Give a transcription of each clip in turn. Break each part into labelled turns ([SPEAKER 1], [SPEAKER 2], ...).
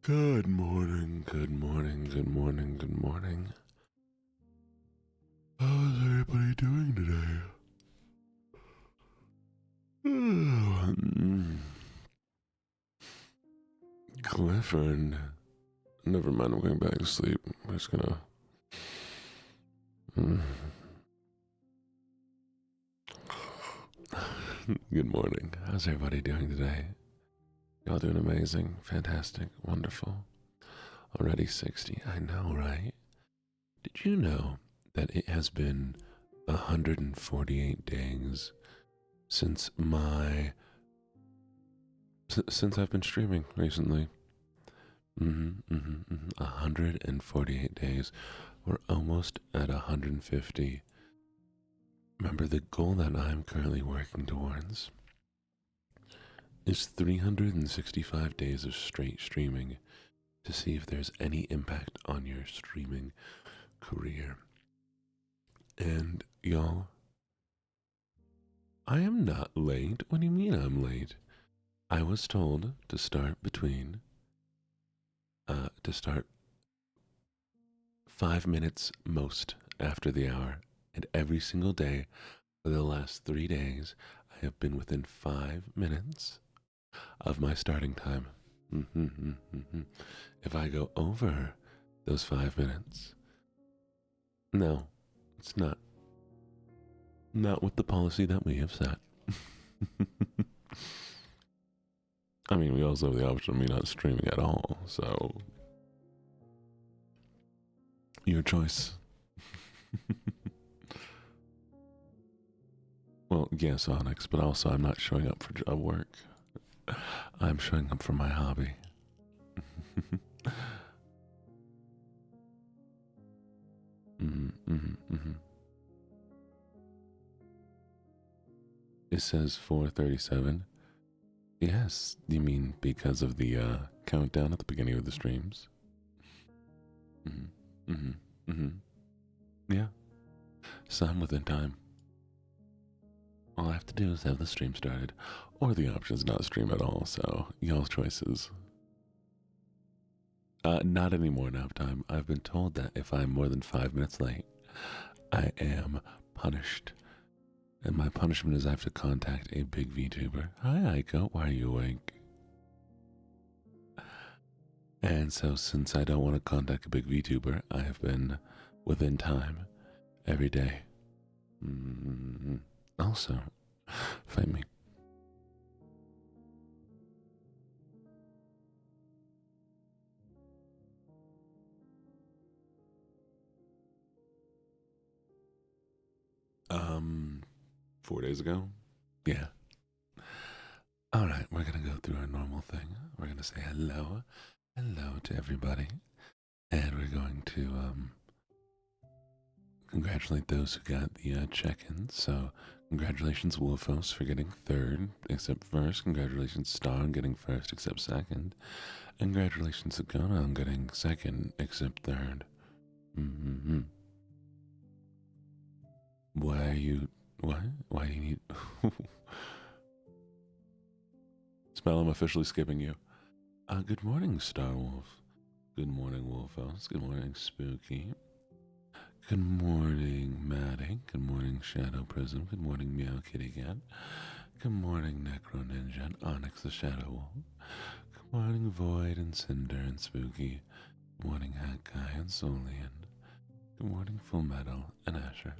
[SPEAKER 1] Good morning, good morning, good morning, good morning. How's everybody doing today? Clifford. Never mind, I'm going back to sleep. I'm just gonna... Good morning. How's everybody doing today? Y'all doing amazing, fantastic, wonderful. Already 60, I know, right? Did you know that it has been 148 days since since I've been streaming recently? 148 days. We're almost at 150. Remember, the goal that I'm currently working towards is 365 days of straight streaming to see if there's any impact on your streaming career. And y'all, I am not late. What do you mean I'm late? I was told to start 5 minutes most after the hour. And every single day for the last 3 days, I have been within 5 minutes of my starting time. If I go over those 5 minutes, no, it's not with the policy that we have set. I mean, we also have the option of me not streaming at all, so your choice. Well, yes, Onyx, but also I'm not showing up for job work. I'm showing up for my hobby. It says 4:37. Yes, you mean because of the countdown at the beginning of the streams? Mm-hmm. Mm-hmm. Mm-hmm. Yeah. So I'm within time. All I have to do is have the stream started, or the option's not stream at all. So y'all's choices. Not anymore nap time. I've been told that if I'm more than 5 minutes late, I am punished. And my punishment is I have to contact a big VTuber. Hi, Aiko. Why are you awake? And so, since I don't want to contact a big VTuber, I have been within time every day. Also, fight me. Um, 4 days ago? Yeah. Alright, we're gonna go through our normal thing. We're gonna say hello to everybody. And we're going to, congratulate those who got the check-ins. So, congratulations, Wolfos, for getting third, except first. Congratulations, Star, on getting first, except second. And congratulations, Sagona, on getting second, except third. Why are you... What? Why do you need... Smell, I'm officially skipping you. Good morning, Star Wolf. Good morning, Wolfos. Good morning, Spooky. Good morning, Maddie. Good morning, Shadow Prism. Good morning, Meow Kitty Cat. Good morning, Necro Ninja and Onyx the Shadow Wolf. Good morning, Void and Cinder and Spooky. Good morning, Hat Guy and Solian. Good morning, Full Metal and Asher.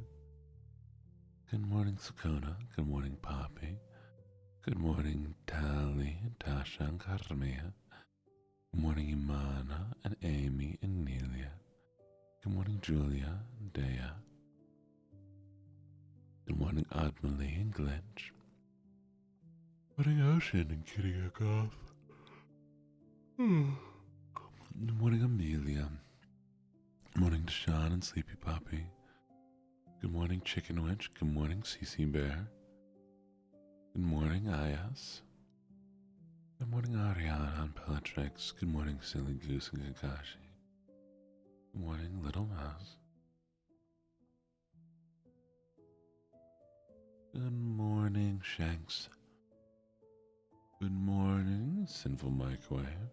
[SPEAKER 1] Good morning, Sakona. Good morning, Poppy. Good morning, Tali and Tasha and Carmia. Good morning, Imana and Amy and Nelia. Good morning, Julia and Dea. Good morning, Admelie and Glitch. Good morning, Ocean and Kitty Goff. Good morning, Amelia. Good morning, Deshaun and Sleepy Puppy. Good morning, Chicken Witch. Good morning, CC Bear. Good morning, Ayas. Good morning, Ariana and Bellatrix. Good morning, Silly Goose and Kakashi. Good morning, Little Mouse. Good morning, Shanks. Good morning, Sinful Microwave.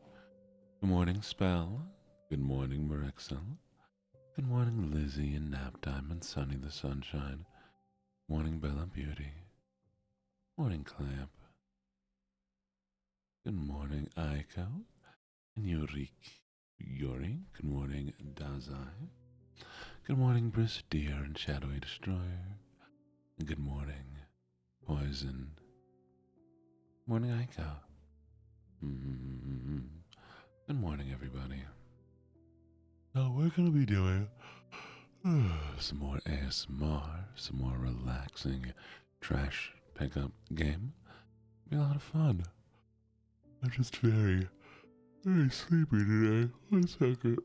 [SPEAKER 1] Good morning, Spell. Good morning, Marixel. Good morning, Lizzie and Naptime and Sunny the Sunshine. Morning, Bella Beauty. Morning, Clamp. Good morning, Aiko and Yuri. Good morning, Dazai. Good morning, Brisk Deer and Shadowy Destroyer. And good morning, Poison. Morning, Aiko. Good morning, everybody. Now we're gonna be doing some more ASMR, some more relaxing trash pickup game. Be a lot of fun. I'm just very sleepy today. 1 second.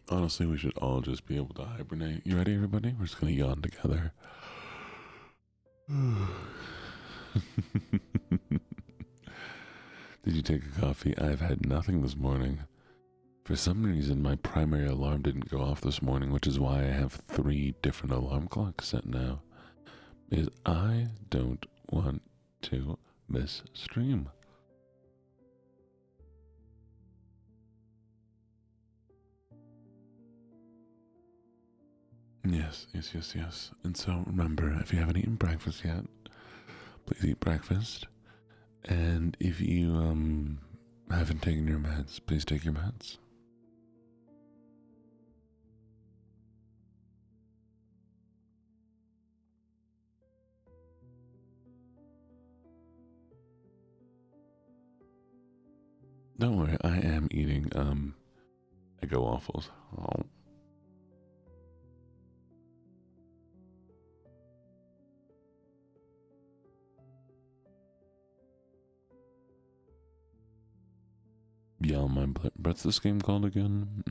[SPEAKER 1] Honestly, we should all just be able to hibernate. You ready, everybody? We're just gonna yawn together. Did you take a coffee? I've had nothing this morning. For some reason, my primary alarm didn't go off this morning, which is why I have 3 different alarm clocks set now. Because I don't want to miss stream. Yes. And so remember, if you haven't eaten breakfast yet, please eat breakfast. And if you haven't taken your meds, please take your meds. Don't worry, I am eating Eggo waffles. Oh. yell my what's this game called again?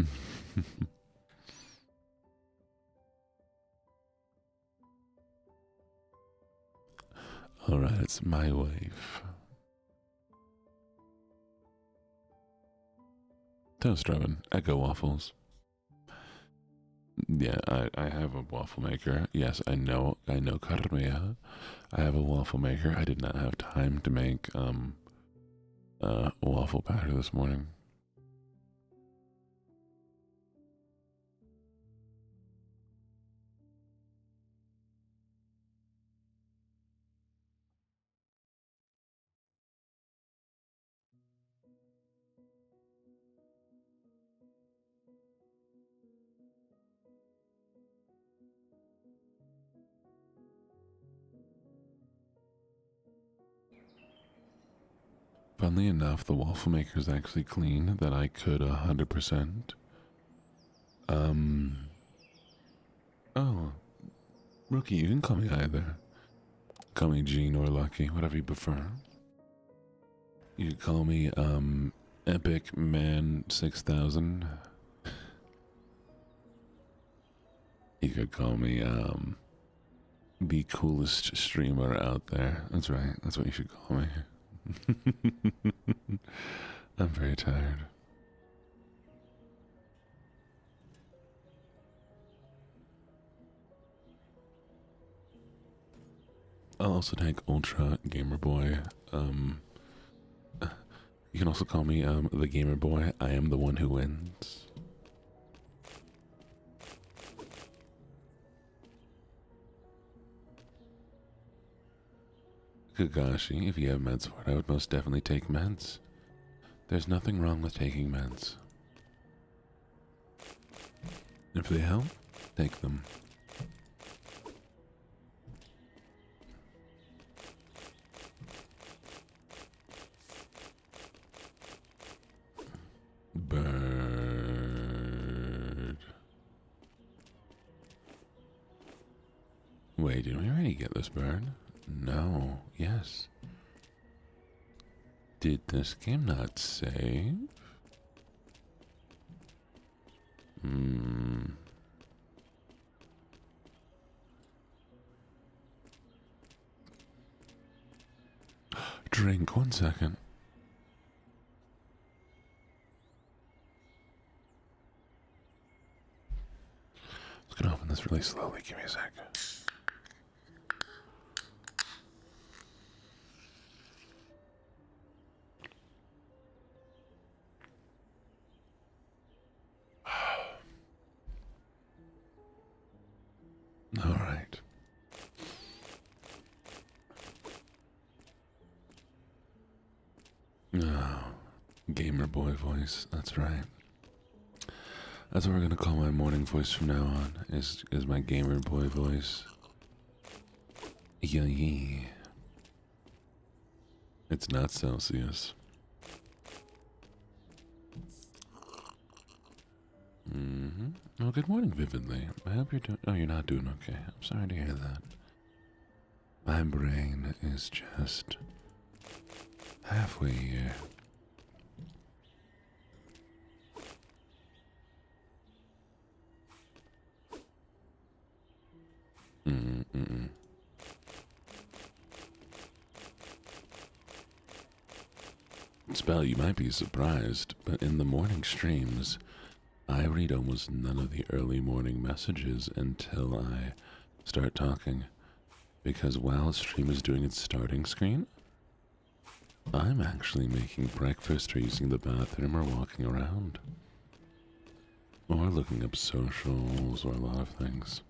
[SPEAKER 1] Alright, it's my wife. Toast oven, Echo waffles. Yeah, I have a waffle maker. Yes, I know, Carmea. I have a waffle maker. I did not have time to make waffle batter this morning. Funnily enough, the waffle maker is actually clean that I could 100%. Oh, Rookie, you can call me either. Call me Gene or Lucky, whatever you prefer. You could call me, Epic Man 6000. You could call me, the coolest streamer out there. That's right, that's what you should call me. I'm very tired. I'll also take Ultra Gamer Boy. You can also call me the Gamer Boy. I am the one who wins. Kagashi, if you have meds for it, I would most definitely take meds. There's nothing wrong with taking meds. If they help, take them. Bird. Wait, did we already get this bird? No. Yes. Did this game not save? Drink, 1 second. I'm gonna open this really slowly. Give me a sec. All right. Oh, Gamer Boy voice. That's right. That's what we're gonna call my morning voice from now on. Is my Gamer Boy voice. Yeah. It's not Celsius. Well, good morning, Vividly. I hope you're doing. Oh, you're not doing okay. I'm sorry to hear that. My brain is just halfway here. Spell, you might be surprised, but in the morning streams, I read almost none of the early morning messages until I start talking. Because while a stream is doing its starting screen, I'm actually making breakfast or using the bathroom or walking around. Or looking up socials or a lot of things.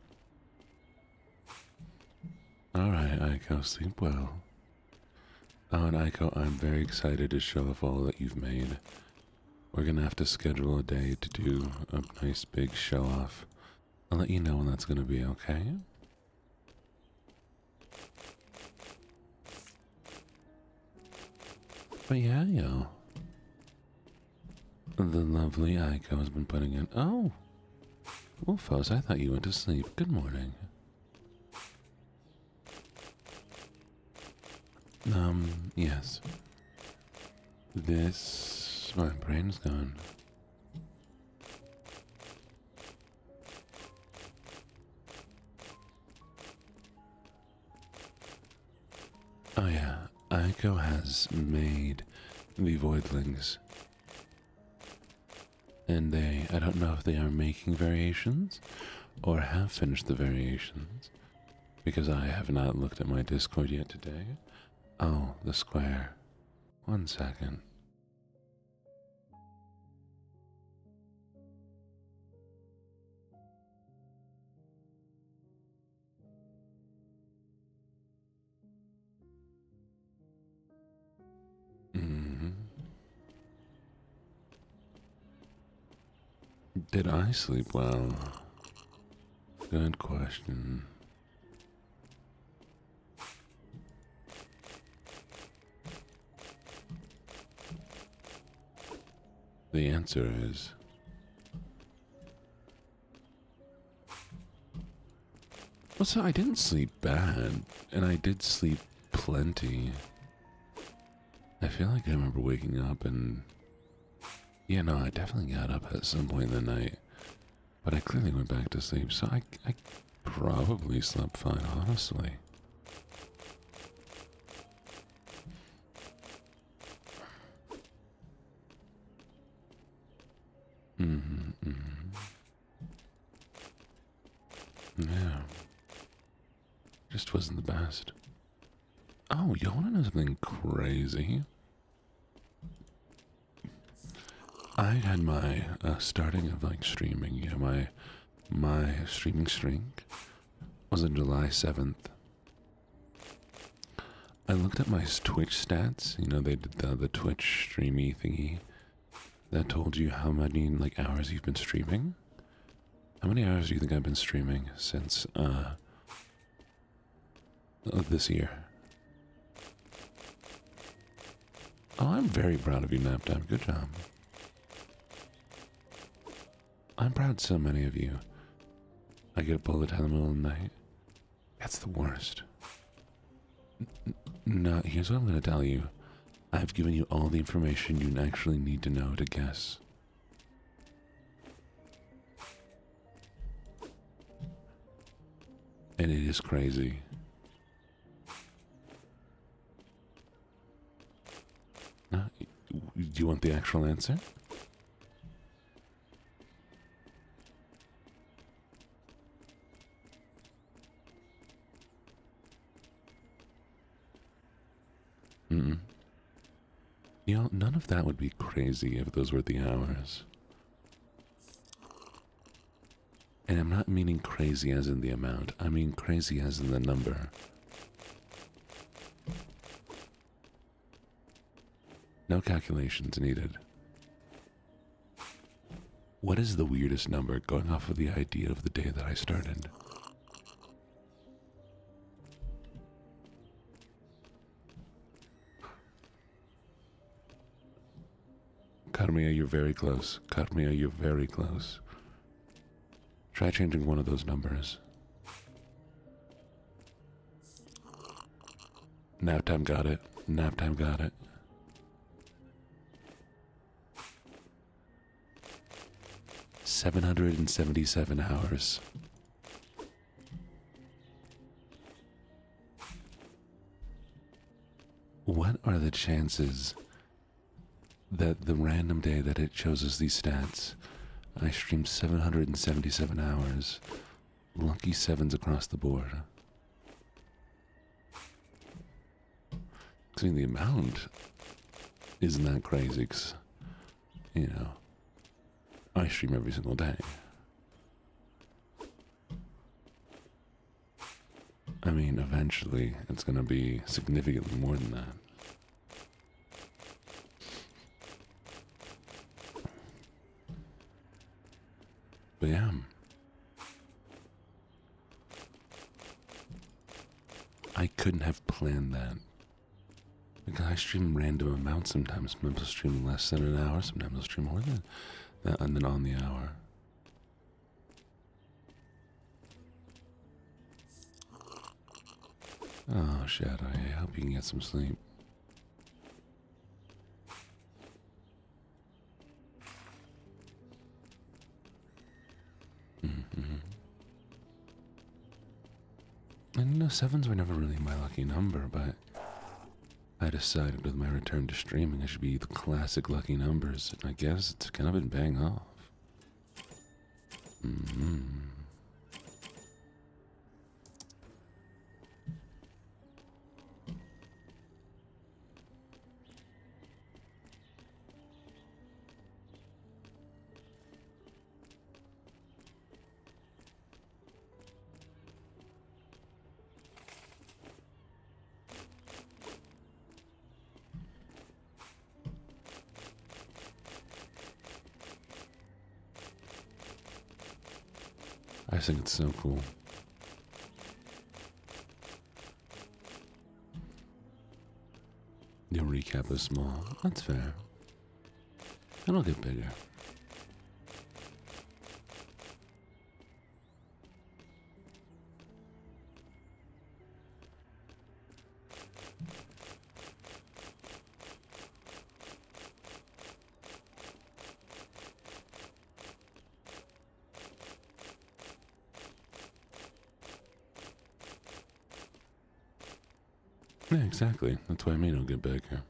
[SPEAKER 1] Alright, Aiko, sleep well. Oh, and Aiko, I'm very excited to show off all that you've made. We're gonna have to schedule a day to do a nice big show off. I'll let you know when that's gonna be, okay? But yeah, yo. The lovely Aiko has been putting in. Oh! Wolfos, I thought you went to sleep. Good morning. Yes. This My brain's gone. Oh yeah, Aiko has made the voidlings. And I don't know if they are making variations or have finished the variations, because I have not looked at my Discord yet today. Oh, the square. 1 second. Did I sleep well? Good question. The answer is... Well, so I didn't sleep bad, and I did sleep plenty. I feel like I remember waking up and... Yeah, no, I definitely got up at some point in the night. But I clearly went back to sleep, so I probably slept fine, honestly. Yeah. Just wasn't the best. Oh, you wanna know something crazy? I had my starting of like streaming, you know, my streaming streak was on July 7th. I looked at my Twitch stats, you know, they did the Twitch streamy thingy that told you how many like hours you've been streaming. How many hours do you think I've been streaming since this year? Oh, I'm very proud of you, Naptime. Good job. I'm proud so many of you. I get a bullet in the middle of the night. That's the worst. No, here's what I'm going to tell you. I've given you all the information you actually need to know to guess. And it is crazy. No, do you want the actual answer? You know, none of that would be crazy if those were the hours. And I'm not meaning crazy as in the amount, I mean crazy as in the number. No calculations needed. What is the weirdest number going off of the idea of the day that I started? Carmia, you're very close. Carmia, you're very close. Try changing one of those numbers. Naptime got it. Naptime got it. 777 hours. What are the chances that the random day that it shows us these stats, I streamed 777 hours, lucky sevens across the board? I mean, the amount isn't that crazy, because, you know, I stream every single day. I mean, eventually, it's going to be significantly more than that. But yeah. I couldn't have planned that. Because I stream random amounts sometimes. Sometimes I'll stream less than an hour, sometimes I'll stream more than that, and then on the hour. Oh, Shadow, I hope you can get some sleep. And sevens were never really my lucky number, but I decided with my return to streaming I should be the classic lucky numbers, and I guess it's kind of been paying off. I think it's so cool. Your recap is small. That's fair. It'll get bigger. Yeah, exactly. That's what I mean it'll get bigger.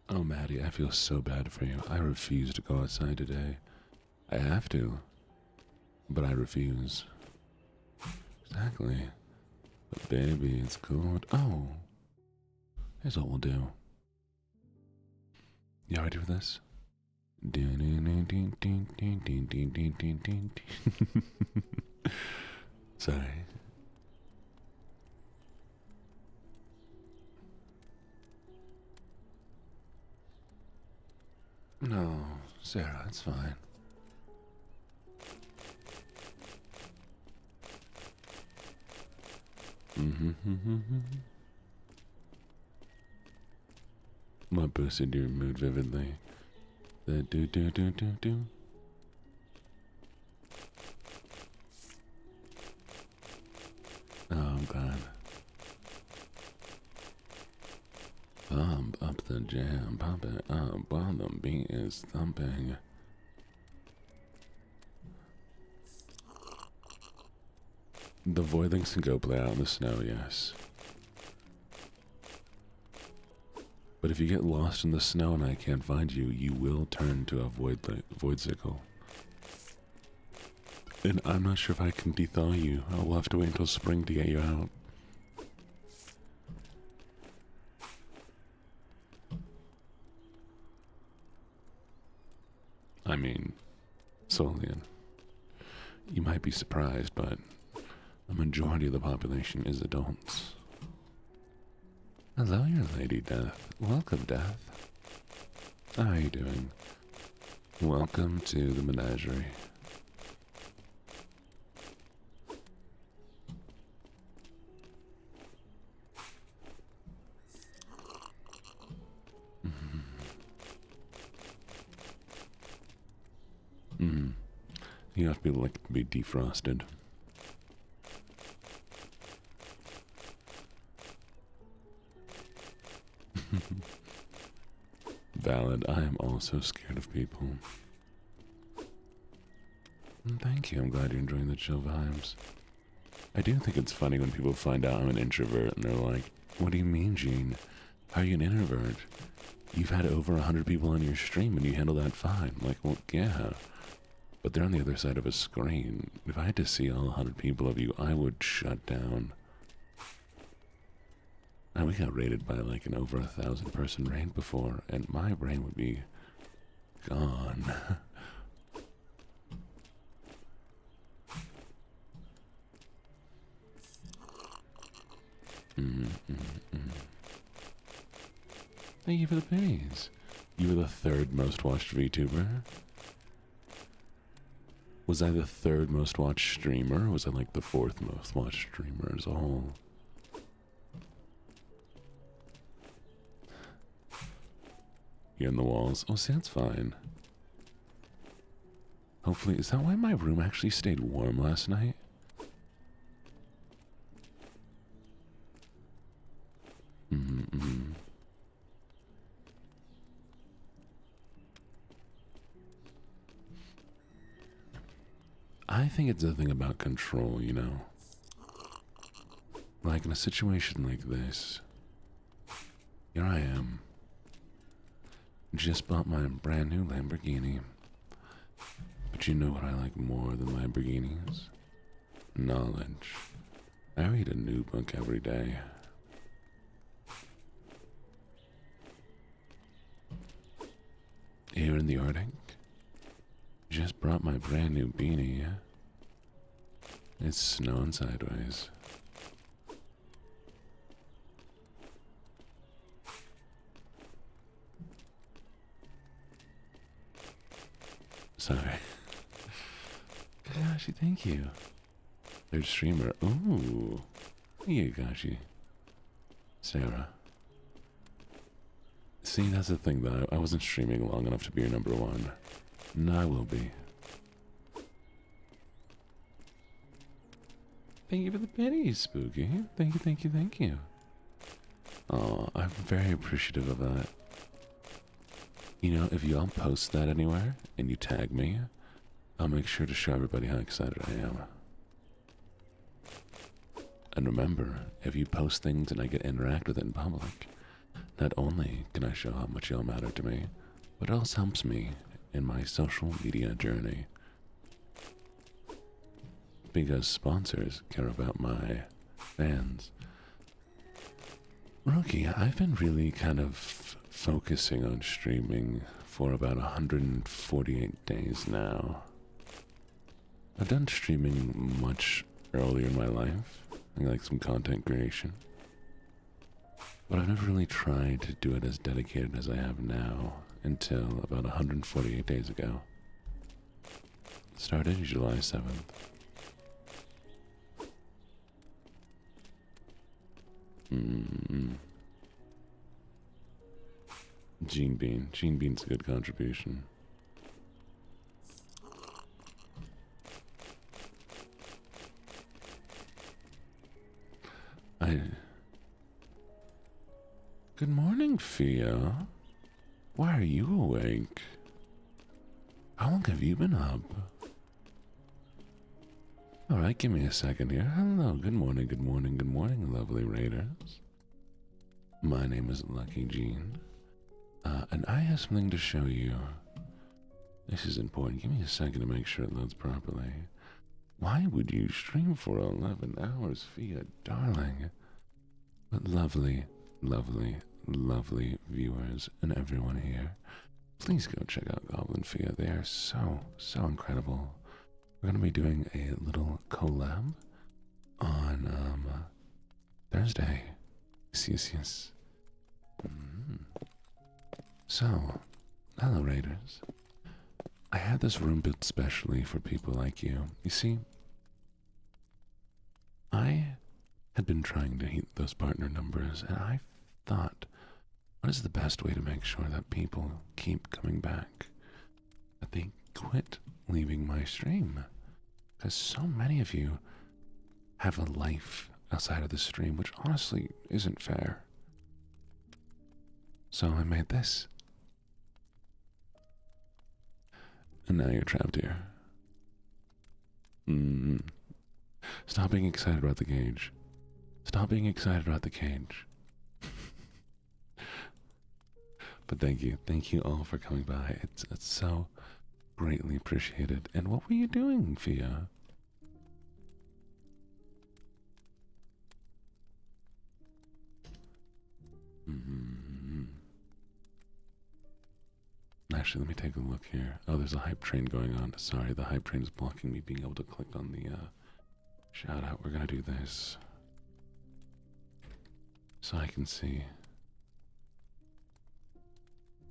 [SPEAKER 1] Oh, Maddie, I feel so bad for you. I refuse to go outside today. I have to, but I refuse. Exactly. But baby, it's cold. Oh, here's what we'll do. You ready for this? Sorry. No, Sarah, it's fine. What boosted your mood vividly? The do. Oh, I'm glad. Pump up the jam, pump it up while the beat is thumping. The voidlings can go play out in the snow, yes. But if you get lost in the snow and I can't find you, you will turn to a voidsicle. And I'm not sure if I can dethaw you. I'll have to wait until spring to get you out. I mean, Solian, you might be surprised, but a majority of the population is adults. Hello, your Lady Death. Welcome, Death. How are you doing? Welcome to the menagerie. You have to be defrosted. Valid. I am also scared of people. Thank you. I'm glad you're enjoying the chill vibes. I do think it's funny when people find out I'm an introvert and they're like, "What do you mean, Gene? How are you an introvert? You've had over 100 people on your stream and you handle that fine." I'm like, well, yeah. But they're on the other side of a screen. If I had to see all 100 people of you, I would shut down. And we got raided by like an over 1,000 person raid before, and my brain would be gone. Thank you for the pennies. You were the third most watched VTuber? Was I the third most watched streamer, or was I like the fourth most watched streamer as a whole? Here in the walls. Oh, see, that's fine. Hopefully, is that why my room actually stayed warm last night? I think it's a thing about control, you know? Like in a situation like this, here I am. Just bought my brand new Lamborghini. But you know what I like more than Lamborghinis? Knowledge. I read a new book every day. Here in the Arctic, just brought my brand new beanie. It's snowing sideways. Sorry. Kakashi, thank you. Third streamer. Ooh. Thank you, Kakashi. Sarah. See, that's the thing, though. I wasn't streaming long enough to be your number one. No, I will be. Thank you for the pennies, Spooky. Thank you, thank you, thank you. Oh, I'm very appreciative of that. You know, if y'all post that anywhere and you tag me, I'll make sure to show everybody how excited I am. And remember, if you post things and I get to interact with it in public, not only can I show how much y'all matter to me, but it also helps me in my social media journey. Because sponsors care about my fans. Rookie, I've been really kind of focusing on streaming for about 148 days now. I've done streaming much earlier in my life, like some content creation. But I've never really tried to do it as dedicated as I have now until about 148 days ago. Started July 7th. Gene Bean. Gene Bean's a good contribution. Good morning, Fia. Why are you awake? How long have you been up? Alright, give me a second here. Hello, good morning, good morning, good morning, lovely raiders. My name is LuckyJene, and I have something to show you. This is important. Give me a second to make sure it loads properly. Why would you stream for 11 hours, Fia, darling? But lovely, lovely, lovely viewers and everyone here, please go check out Goblin Fia. They are so incredible. We're going to be doing a little collab on Thursday. Yes. So, hello Raiders. I had this room built specially for people like you. You see, I had been trying to hit those partner numbers, and I thought, what is the best way to make sure that people keep coming back? That they quit leaving my stream? Because so many of you have a life outside of the stream, which honestly isn't fair. So I made this. And now you're trapped here. Stop being excited about the cage. Stop being excited about the cage. But thank you all for coming by. It's so greatly appreciated. And what were you doing, Fia? Actually, let me take a look here. Oh, there's a hype train going on. Sorry, the hype train is blocking me being able to click on the shout out. We're gonna do this so I can see.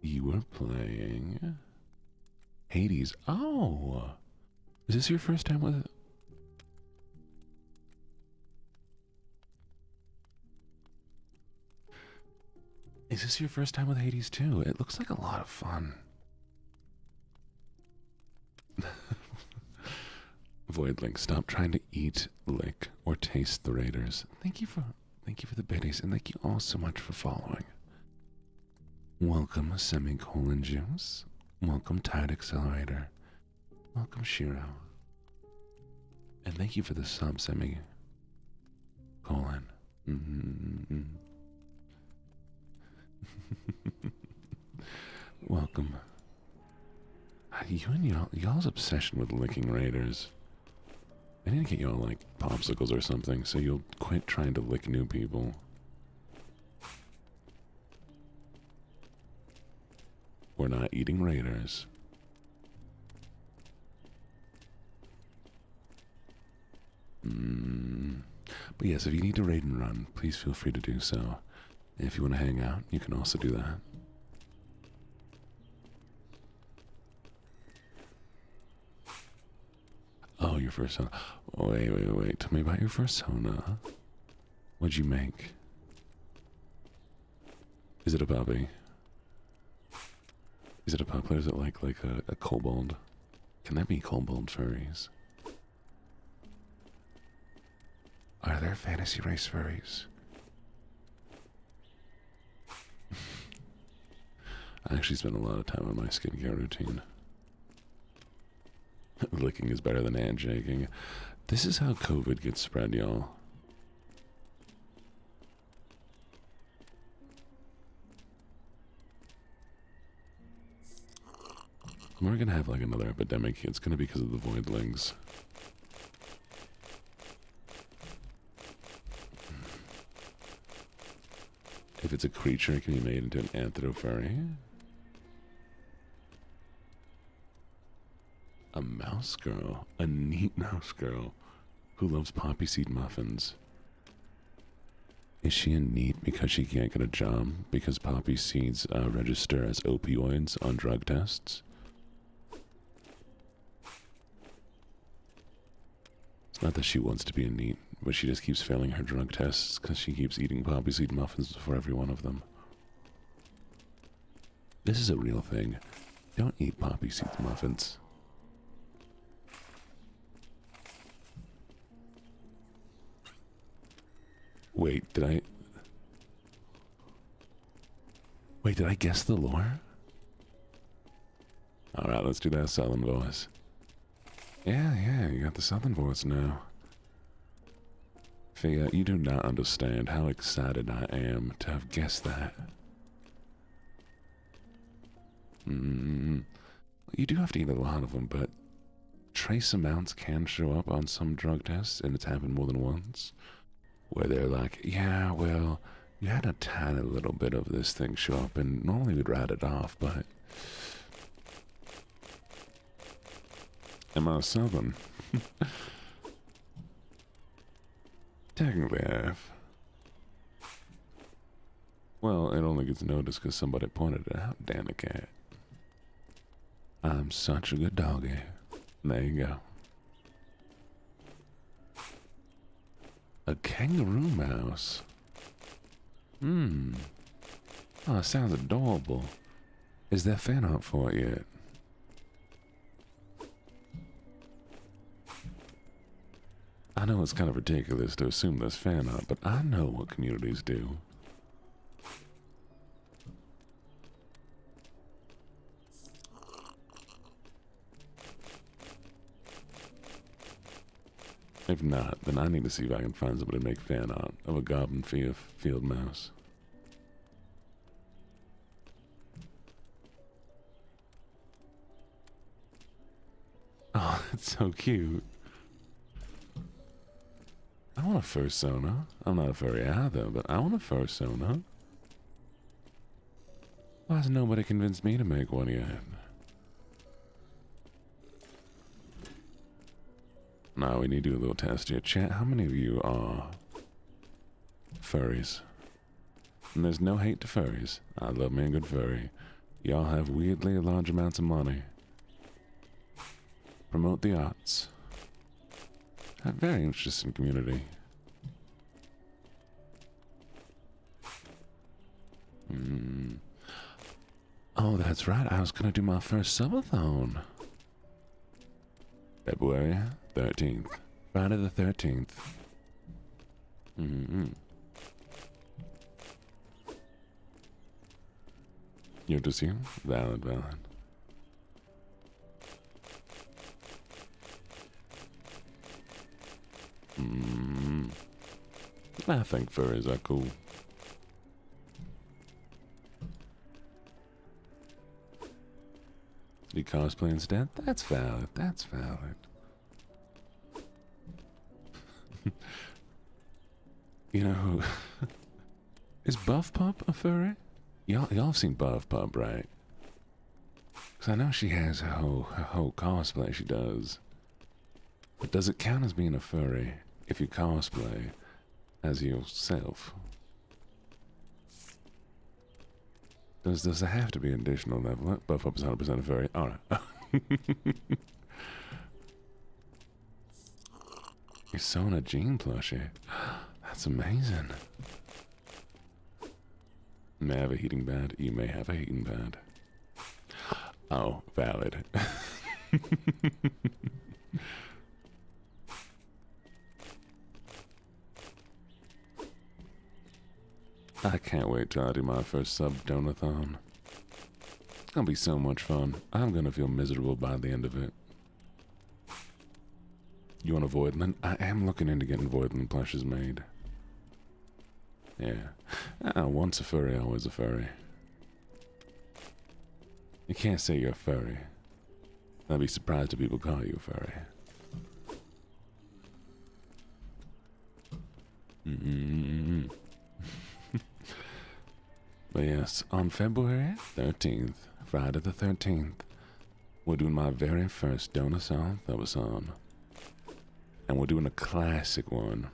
[SPEAKER 1] You were playing Hades. Oh, is this your first time with it? Is this your first time with Hades too? It looks like a lot of fun. Void Link, stop trying to eat, lick, or taste the raiders. Thank you for the biddies, and thank you all so much for following. Welcome, Semicolon Juice. Welcome, Tide Accelerator. Welcome, Shiro. And thank you for the sub, Semicolon. Mm-hmm. Welcome. You and y'all's obsession with licking raiders. I need to get y'all like popsicles or something so you'll quit trying to lick new people. We're not eating raiders. But yes, if you need to raid and run, please feel free to do so. And if you want to hang out, you can also do that. Oh, your first Sona. Wait. Tell me about your first Sona. What'd you make? Is it a puppy? Is it a puppy or is it like a kobold? Can there be kobold furries? Are there fantasy race furries? I actually spend a lot of time on my skincare routine. Licking is better than handshaking. This is how COVID gets spread, y'all. We're gonna have like another epidemic. It's gonna be because of the voidlings. If it's a creature, it can be made into an anthropofurry. A mouse girl. A neat mouse girl who loves poppy seed muffins. Is she a neat because she can't get a job because poppy seeds register as opioids on drug tests? It's not that she wants to be a neat, but she just keeps failing her drug tests because she keeps eating poppy seed muffins before every one of them. This is a real thing. Don't eat poppy seed muffins. Wait, did I guess the lore? Alright, let's do that southern voice. Yeah, you got the southern voice now. Fia, you do not understand how excited I am to have guessed that. You do have to eat a lot of them, but trace amounts can show up on some drug tests, and it's happened more than once. Where they're like, yeah, well, you had a tiny little bit of this thing show up, and normally we'd write it off, but... Am I southern? Technically I have. Well, it only gets noticed because somebody pointed it out, damn it, cat. I'm such a good doggy. There you go. A kangaroo mouse. Oh, it sounds adorable. Is there fan art for it yet? I know it's kind of ridiculous to assume there's fan art, but I know what communities do. If not, then I need to see if I can find somebody to make fan art of a goblin field mouse. Oh, that's so cute. I want a fursona. I'm not a furry either, but I want a fursona. Why has nobody convinced me to make one yet? Now we need to do a little test here. Chat, how many of you are furries? And there's no hate to furries. I love me a good furry. Y'all have weirdly large amounts of money. Promote the arts. A very interesting community. Oh, that's right. I was gonna do my first subathon. February 13th. Friday the 13th. You're just here? Valid. I think furries are cool. You cosplay instead? That's valid. That's valid. You know who... Is Buff Pup a furry? Y'all have seen Buff Pup, right? Because I know she has her whole cosplay she does. But does it count as being a furry if you cosplay as yourself? Does there have to be an additional level? Buff Up is 100% a furry. Alright. You're sewing a Jean plushie. That's amazing. May I have a heating pad? You may have a heating pad. Oh, valid. I can't wait till I do my first sub-donathon. It'll be so much fun. I'm gonna feel miserable by the end of it. You want a Voidland? I am looking into getting Voidland plushes made. Yeah. Once a furry, always a furry. You can't say you're a furry. I'd be surprised if people call you a furry. But yes, on February 13th, Friday the 13th, we're doing my very first Donathon Thubathon. And we're doing a classic one.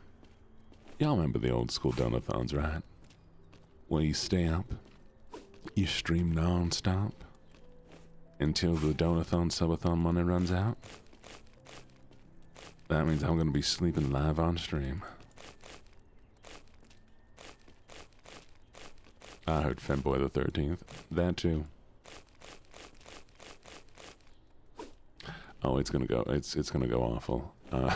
[SPEAKER 1] Y'all remember the old school Donathons, right? Where you stay up, you stream non-stop, until the Donathon Subathon money runs out. That means I'm gonna be sleeping live on stream. I heard February the 13th. That too. Oh, it's gonna go awful. But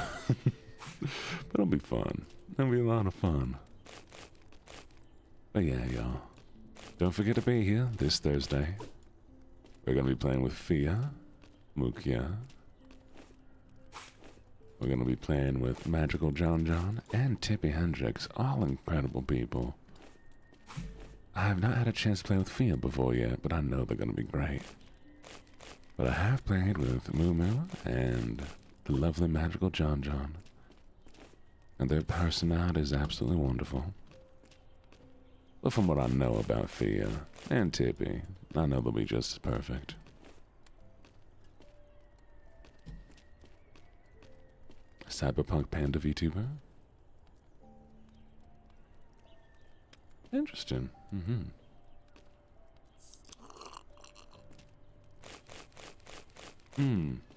[SPEAKER 1] it'll be fun. It'll be a lot of fun. But yeah, y'all. Don't forget to be here this Thursday. We're gonna be playing with Fia, Mukia. We're gonna be playing with Magical John and Tippy Hendrix, all incredible people. I have not had a chance to play with Fia before yet, but I know they're gonna be great. But I have played with Moo and the lovely Magical John. And their personality is absolutely wonderful. But from what I know about Fia and Tippy, I know they'll be just as perfect. Cyberpunk Panda VTuber? Interesting.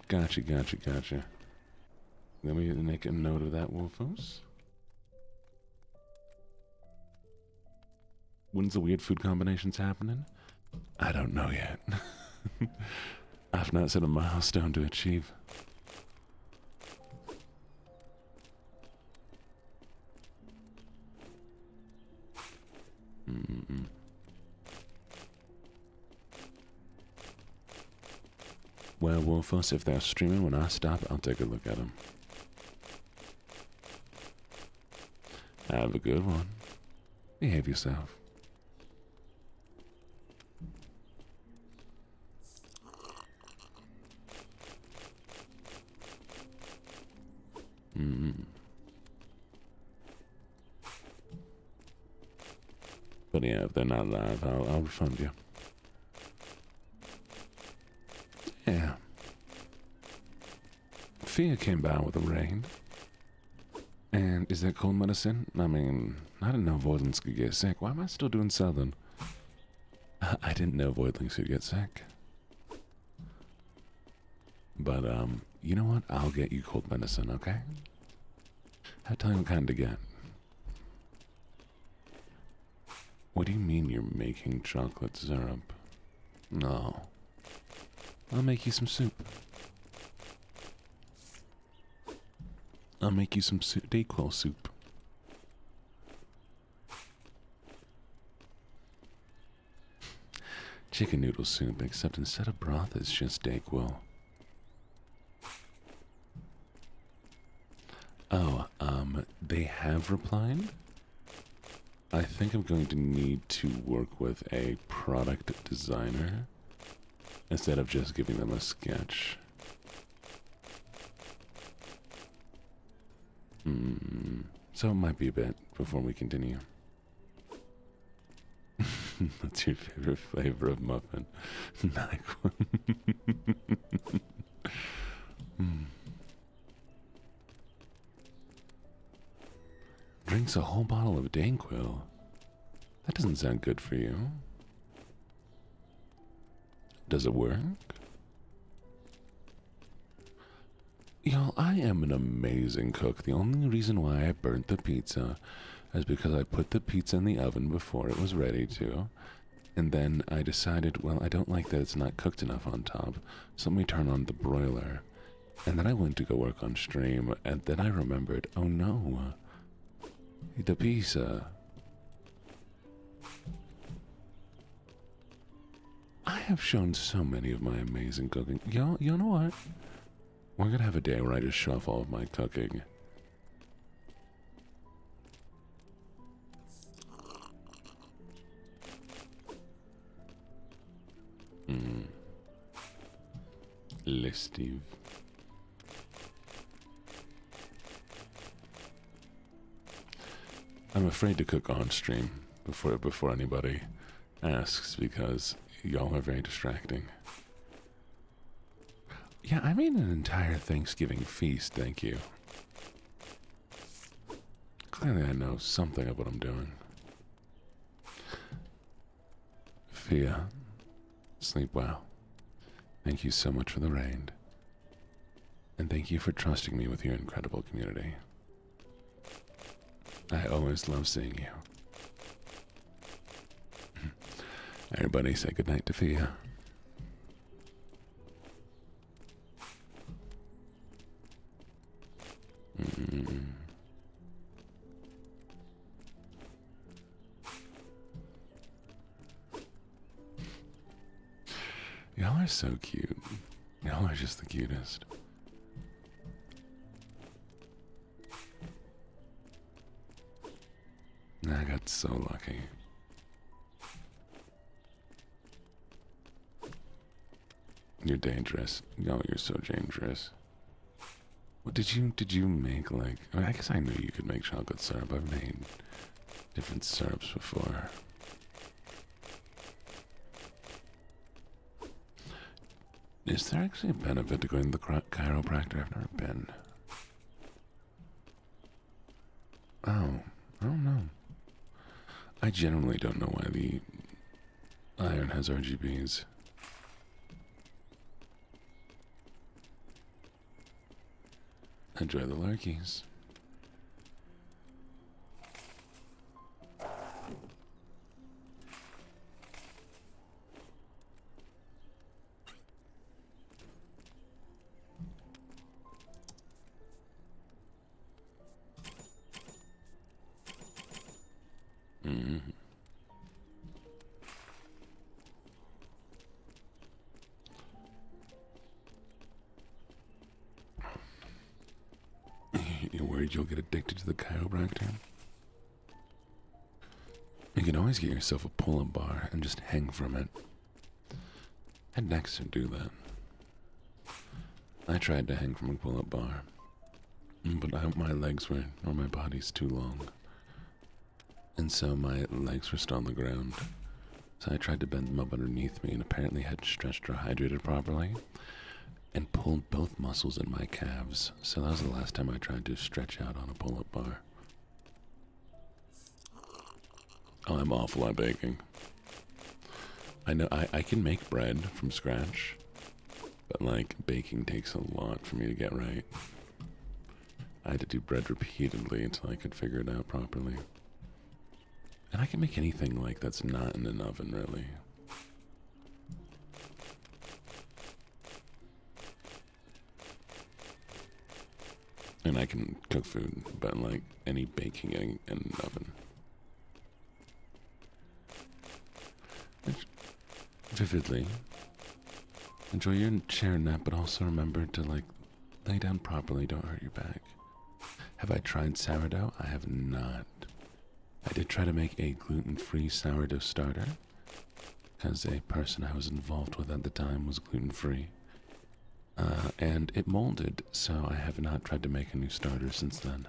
[SPEAKER 1] Gotcha. Let me make a note of that, Wolfos. When's the weird food combinations happening? I don't know yet. I've not set a milestone to achieve. Well, Wolfos, if they're streaming when I stop, I'll take a look at them. Have a good one. Behave yourself. But yeah, if they're not live, I'll refund you. Yeah. Fia came by with a rain. And is that cold medicine? I mean, I didn't know voidlings could get sick. Why am I still doing Southern? I didn't know voidlings could get sick. But, you know what? I'll get you cold medicine, okay? I'll tell you what kind to get. What do you mean you're making chocolate syrup? No. I'll make you some soup. I'll make you some Dayquil soup. Chicken noodle soup, except instead of broth, it's just Dayquil. Oh, they have replied? I think I'm going to need to work with a product designer instead of just giving them a sketch. So it might be a bit before we continue. What's your favorite flavor of muffin? NyQuil. Drinks a whole bottle of Dayquil. That doesn't sound good for you. Does it work? Y'all, I am an amazing cook. The only reason why I burnt the pizza is because I put the pizza in the oven before it was ready to. And then I decided, well, I don't like that it's not cooked enough on top, so let me turn on the broiler. And then I went to go work on stream, and then I remembered, oh no, the pizza. I have shown so many of my amazing cooking. Y'all, you know what? We're gonna have a day where I just show off all of my cooking. Listive. I'm afraid to cook on stream before anybody asks because y'all are very distracting. Yeah, I made an entire Thanksgiving feast, thank you. Clearly I know something of what I'm doing. Fia, sleep well. Thank you so much for the raid. And thank you for trusting me with your incredible community. I always love seeing you. Everybody say goodnight to Fia. Y'all are so cute. Y'all are just the cutest. I got so lucky. You're dangerous. No, you're so dangerous. What did you make, like, I mean, I guess I knew you could make chocolate syrup. I've made different syrups before. Is there actually a benefit to going to the chiropractor? I've never been. Oh, I don't know. I generally don't know why the iron has RGBs. Enjoy the lurkies. You're worried you'll get addicted to the chiropractor? You can always get yourself a pull-up bar and just hang from it. Had Dexter do that. I tried to hang from a pull-up bar, but my legs were, or my body's too long. And so my legs were still on the ground. So I tried to bend them up underneath me and apparently hadn't stretched or hydrated properly and pulled both muscles in my calves. So that was the last time I tried to stretch out on a pull-up bar. Oh, I'm awful at baking. I know I can make bread from scratch, but like baking takes a lot for me to get right. I had to do bread repeatedly until I could figure it out properly. And I can make anything like that's not in an oven, really. And I can cook food, but like any baking in an oven. Vividly. Enjoy your chair nap, but also remember to like lay down properly, don't hurt your back. Have I tried sourdough? I have not. I did try to make a gluten-free sourdough starter, because a person I was involved with at the time was gluten-free. And it molded, so I have not tried to make a new starter since then.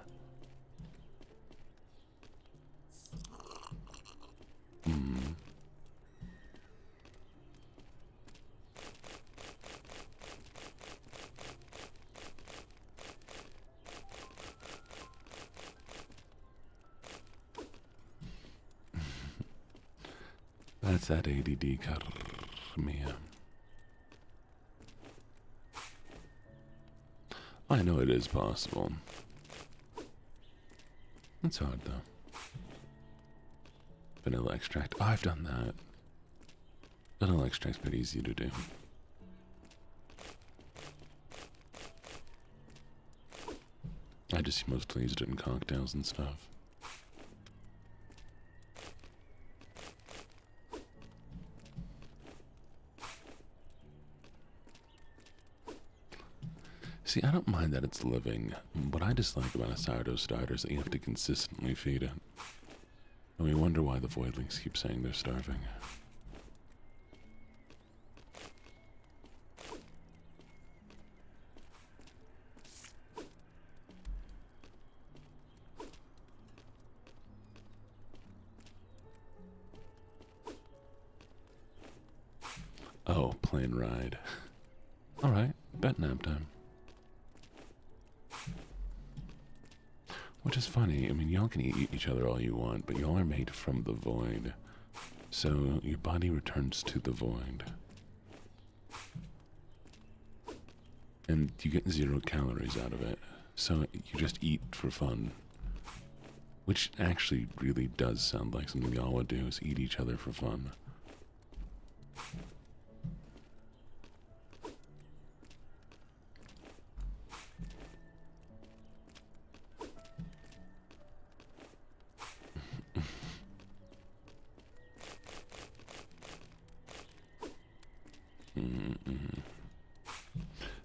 [SPEAKER 1] That's that ADD, Carmia. I know it is possible. It's hard, though. Vanilla extract. Oh, I've done that. Vanilla extract's pretty easy to do. I just mostly used it in cocktails and stuff. See, I don't mind that it's living. What I dislike about a sourdough starter is that you have to consistently feed it. And we wonder why the voidlings keep saying they're starving. Oh, plane ride. Alright, bet nap time. Which is funny, I mean, y'all can eat each other all you want, but y'all are made from the void. So your body returns to the void. And you get 0 calories out of it. So you just eat for fun. Which actually really does sound like something y'all would do, is eat each other for fun.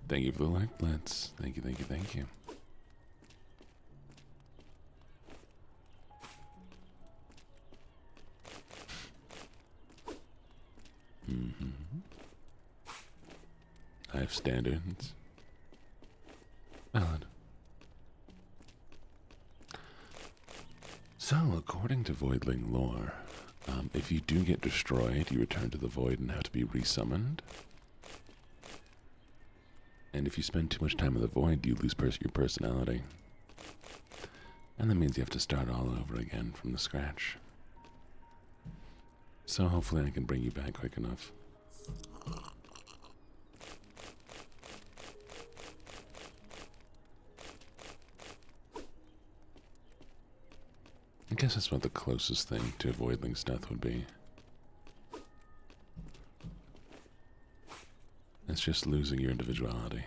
[SPEAKER 1] Thank you for the like, Blitz. Thank you, thank you, thank you. I have standards. Valid. So, according to Voidling lore, if you do get destroyed, you return to the void and have to be resummoned. And if you spend too much time in the void, you lose your personality. And that means you have to start all over again from the scratch. So hopefully I can bring you back quick enough. I guess that's what the closest thing to a voidling's death would be. It's just losing your individuality.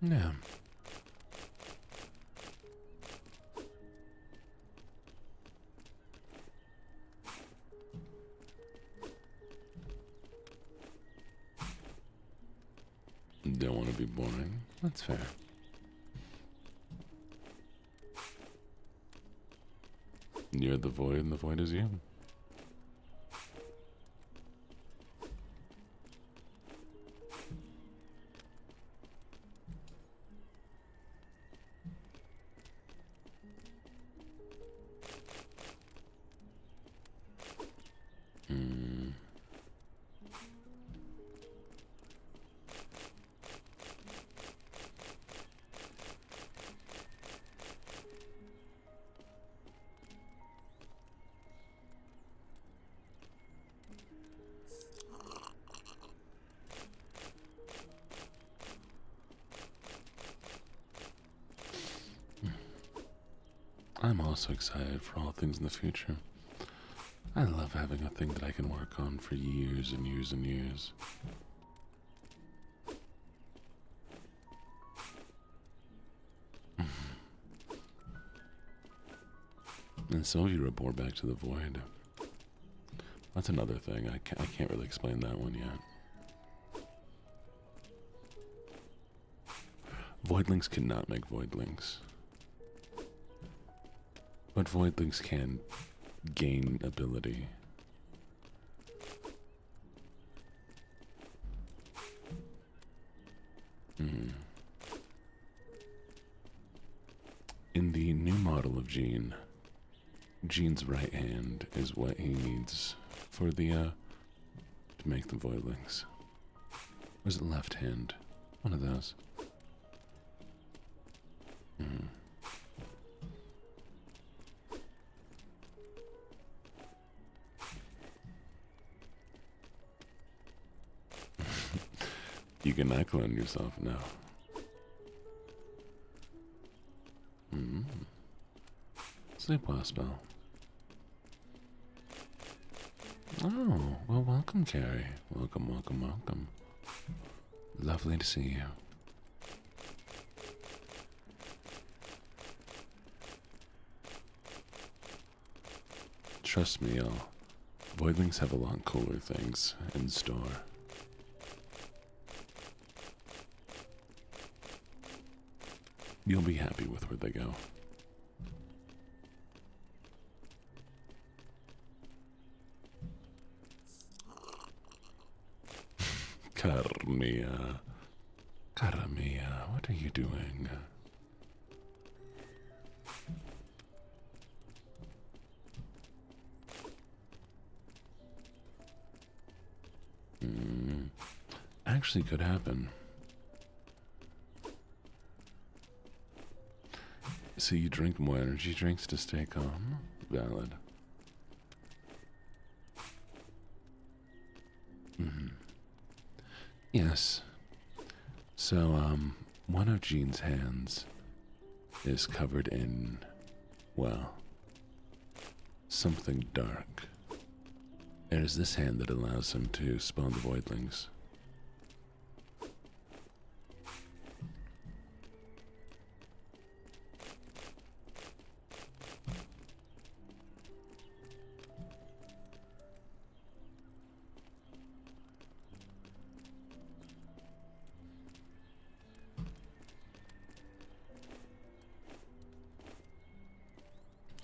[SPEAKER 1] Yeah. Don't want to be boring. That's fair. You're the void and the void is you. I'm also excited for all things in the future. I love having a thing that I can work on for years and years and years. And some of you report back to the void. That's another thing. I can't really explain that one yet. Voidlings cannot make voidlings. But voidlings can gain ability. In the new model of Gene, Gene's right hand is what he needs for the, to make them voidlings. Or is it left hand? One of those. You cannot clone yourself now. Sleep well, spell. Oh, well, welcome, Carrie. Welcome, welcome, welcome. Lovely to see you. Trust me, y'all. Voidlings have a lot cooler things in store. You'll be happy with where they go. Carmia. Carmia, what are you doing? Actually could happen. So you drink more energy drinks to stay calm? Valid. Yes. So, one of Gene's hands is covered in, well, something dark. It is this hand that allows him to spawn the voidlings.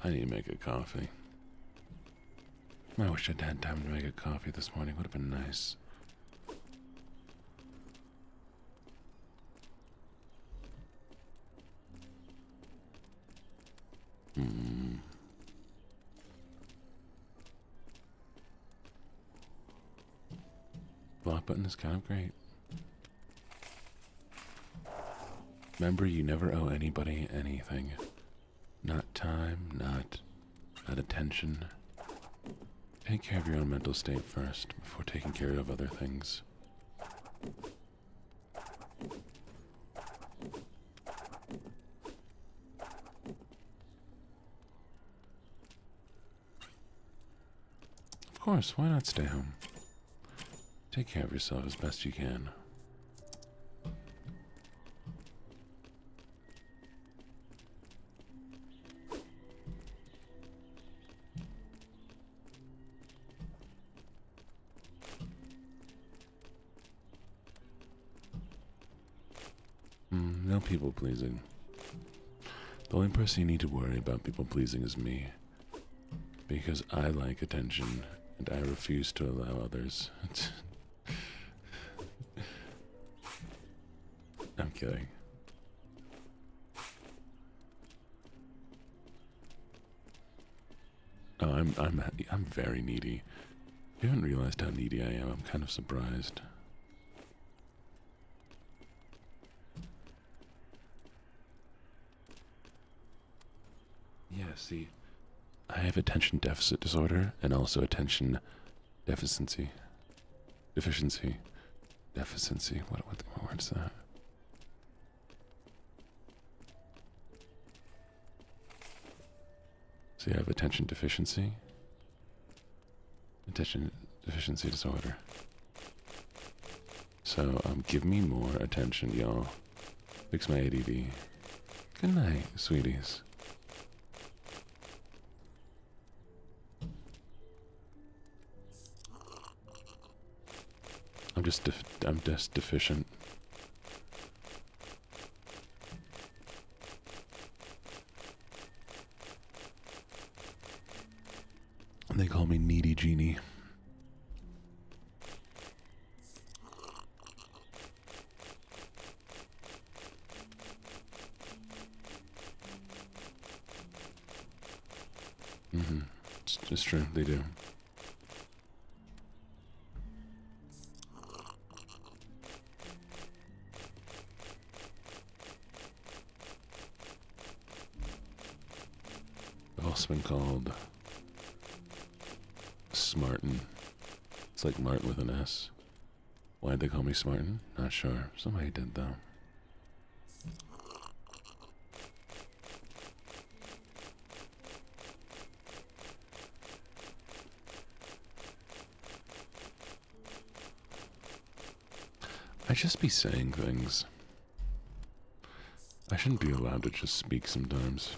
[SPEAKER 1] I need to make a coffee. I wish I'd had time to make a coffee this morning. Would have been nice. Block button is kind of great. Remember, you never owe anybody anything. Not time, not attention. Take care of your own mental state first before taking care of other things. Of course, why not stay home? Take care of yourself as best you can. No people pleasing. The only person you need to worry about people pleasing is me. Because I like attention and I refuse to allow others. I'm kidding. Oh, I'm very needy. You haven't realized how needy I am. I'm kind of surprised. Yeah, see, I have attention deficit disorder and also attention deficiency. Deficiency. What word is that? So you have attention deficiency. Attention deficiency disorder. So, give me more attention, y'all. Fix my ADD. Good night, sweeties. I'm just deficient. They call me Needy Genie. It's true, they do. I've also been called Smartin. It's like Martin with an S. Why'd they call me Smartin? Not sure. Somebody did though. I just be saying things. I shouldn't be allowed to just speak sometimes.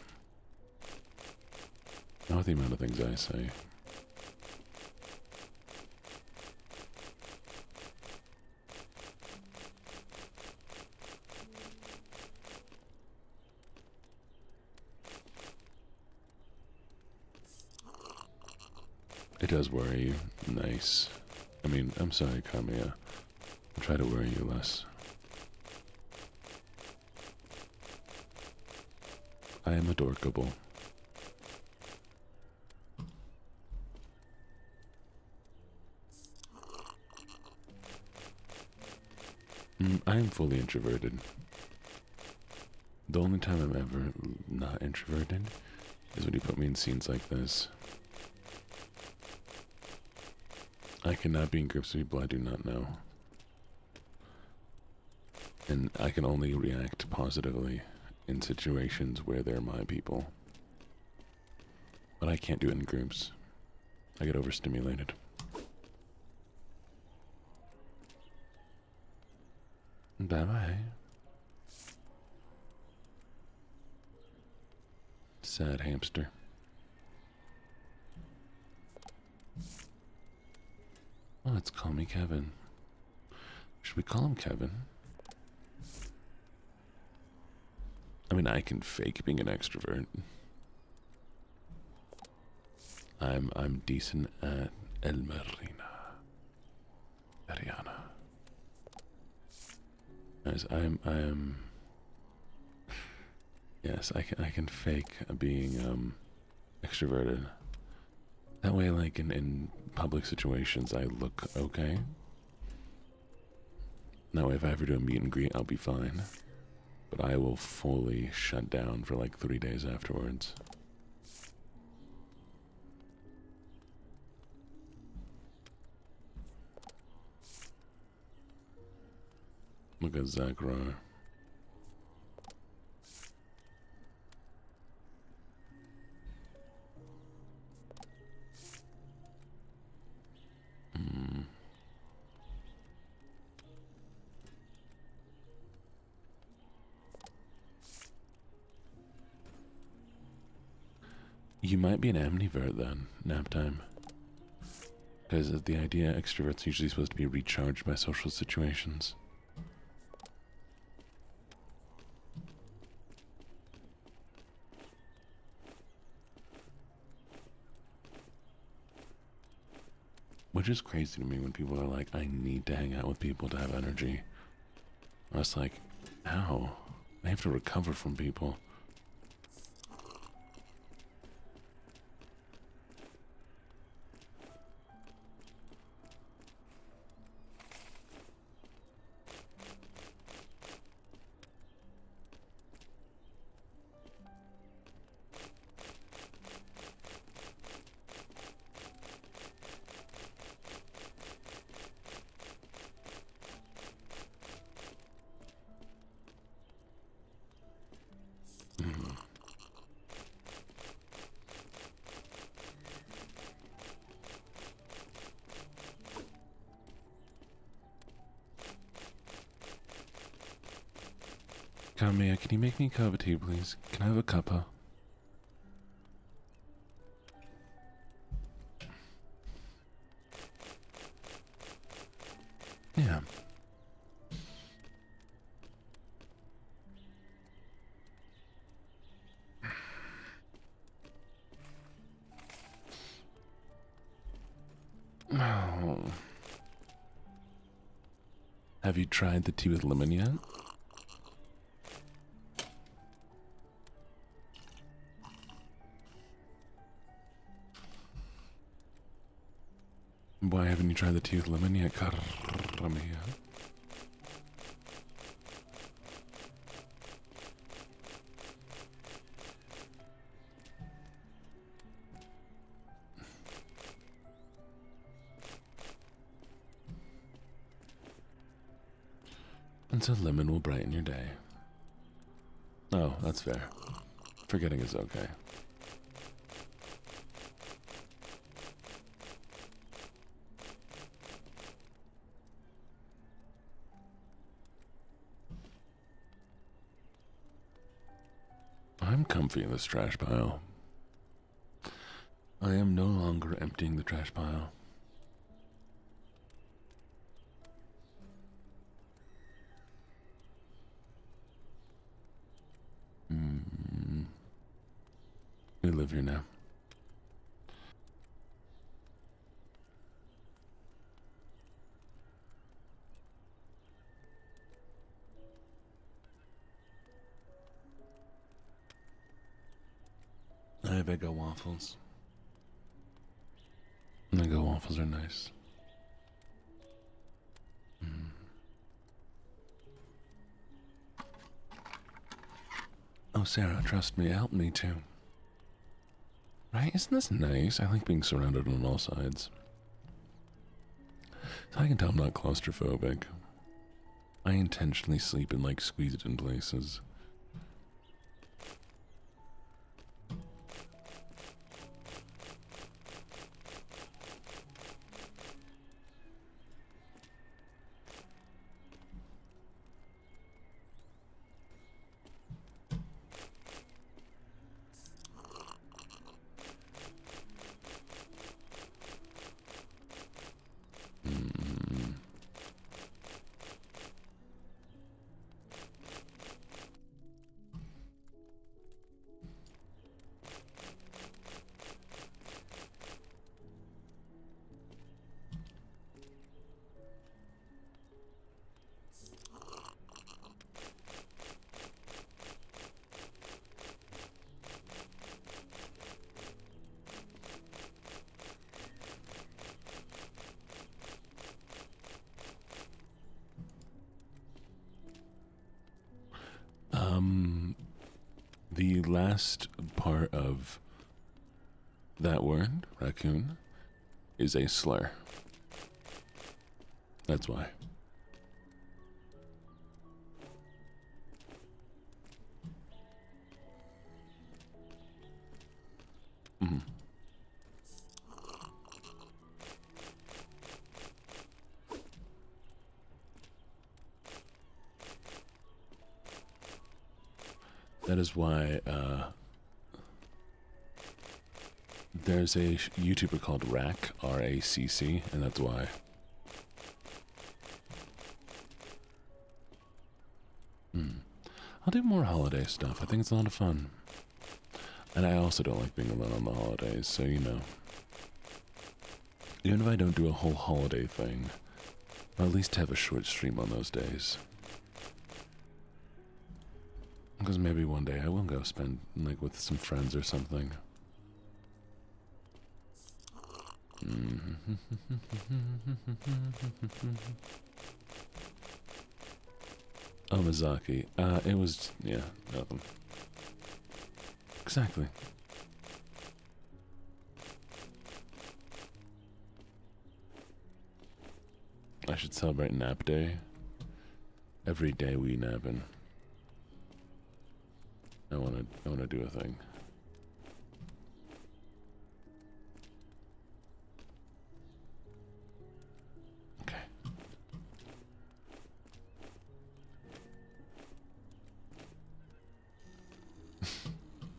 [SPEAKER 1] Not the amount of things I say. It does worry you. Nice. I mean, I'm sorry, Kamiya. I'll try to worry you less. I am adorkable. I am fully introverted. The only time I'm ever not introverted is when you put me in scenes like this. I cannot be in groups of people I do not know. And I can only react positively in situations where they're my people. But I can't do it in groups. I get overstimulated. Bye-bye. Sad hamster. Oh, let's call me Kevin. Should we call him Kevin? I mean, I can fake being an extrovert. I'm decent at El Marina. Ariana. As I am. Yes, I can fake being extroverted. That way, like in public situations, I look okay. That way, if I ever do a meet and greet, I'll be fine. But I will fully shut down for like 3 days afterwards. Look at Zachra. You might be an ambivert then, nap time. Because the idea extroverts usually supposed to be recharged by social situations. Which is crazy to me when people are like, I need to hang out with people to have energy. I was like, how? I have to recover from people. Kamiya, can you make me a cup of tea, please? Can I have a cuppa? Yeah. Oh. Have you tried the tea with lemon yet? Why haven't you tried the tea with lemon yet, Karamia? And so lemon will brighten your day. Oh, that's fair. Forgetting is okay. I'm comfy in this trash pile. I am no longer emptying the trash pile. We live here now. I have Eggo waffles. Eggo waffles are nice. Oh, Sarah, trust me, help me too. Right? Isn't this nice? I like being surrounded on all sides. So I can tell I'm not claustrophobic. I intentionally sleep in, like, squeezed in places. The last part of that word, raccoon, is a slur. That's why. That is why there's a YouTuber called Rack, R-A-C-C, and that's why. I'll do more holiday stuff. I think it's a lot of fun. And I also don't like being alone on the holidays, so you know. Even if I don't do a whole holiday thing, I'll at least have a short stream on those days. Because maybe one day I will go spend, like, with some friends or something. Omizaki. It was, yeah, nothing. Exactly. I should celebrate nap day. Every day we napping. I wanna do a thing. Okay.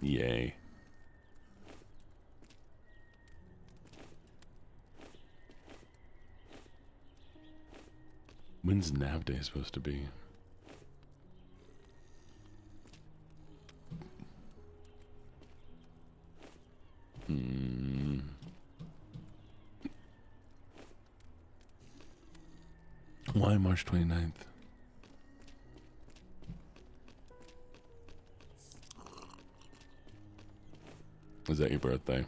[SPEAKER 1] Yay. When's nap day supposed to be? Why March 29th? Is that your birthday?